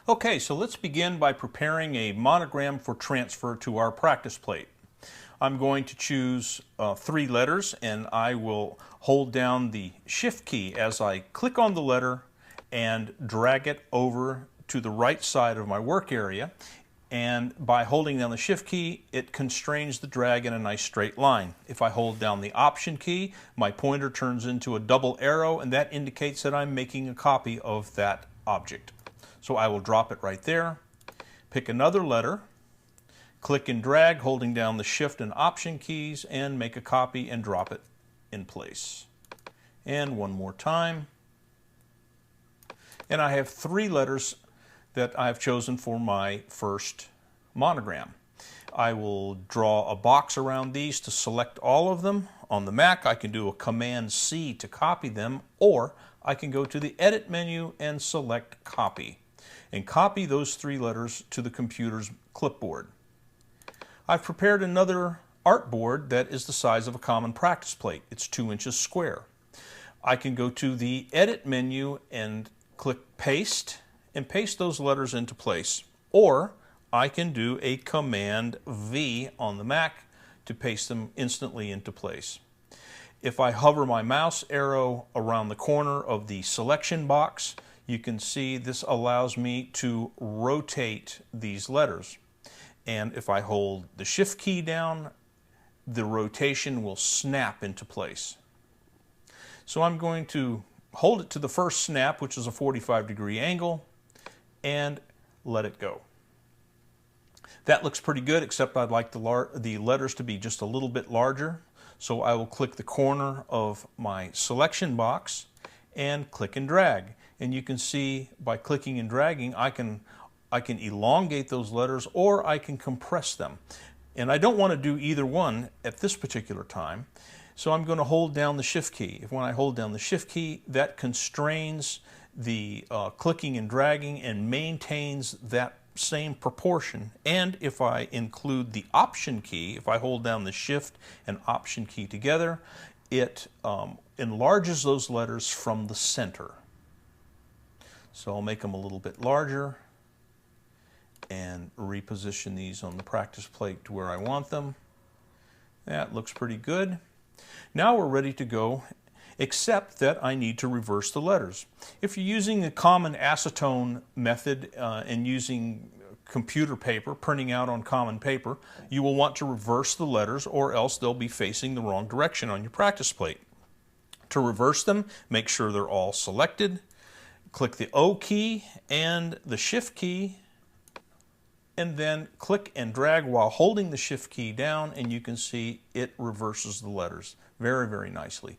Okay, so let's begin by preparing a monogram for transfer to our practice plate. I'm going to choose 3 letters, and I will hold down the Shift key as I click on the letter and drag it over to the right side of my work area. And by holding down the Shift key, it constrains the drag in a nice straight line. If I hold down the Option key, my pointer turns into a double arrow, and that indicates that I'm making a copy of that object. So I will drop it right there, pick another letter, click and drag holding down the Shift and Option keys, and make a copy and drop it in place. And one more time. And I have 3 letters that I've chosen for my first monogram. I will draw a box around these to select all of them. On the Mac, I can do a Command-C to copy them, or I can go to the Edit menu and select Copy, and copy those 3 letters to the computer's clipboard. I've prepared another artboard that is the size of a common practice plate. It's 2 inches square. I can go to the Edit menu and click Paste, and paste those letters into place. Or I can do a Command-V on the Mac to paste them instantly into place. If I hover my mouse arrow around the corner of the selection box, you can see this allows me to rotate these letters. And if I hold the Shift key down, the rotation will snap into place. So I'm going to hold it to the first snap, which is a 45-degree angle, and let it go. That looks pretty good, except I'd like the letters to be just a little bit larger. So I will click the corner of my selection box and click and drag. And you can see by clicking and dragging, I can elongate those letters, or I can compress them. And I don't want to do either one at this particular time. So I'm going to hold down the Shift key. When I hold down the Shift key, that constrains the clicking and dragging and maintains that same proportion. And if I include the Option key, if I hold down the Shift and Option key together, it enlarges those letters from the center. So I'll make them a little bit larger and reposition these on the practice plate to where I want them. That looks pretty good. Now we're ready to go, except that I need to reverse the letters. If you're using the common acetone method and using computer paper, printing out on common paper, you will want to reverse the letters, or else they'll be facing the wrong direction on your practice plate. To reverse them, make sure they're all selected. Click the O key and the Shift key, and then click and drag while holding the Shift key down, and you can see it reverses the letters very, very nicely.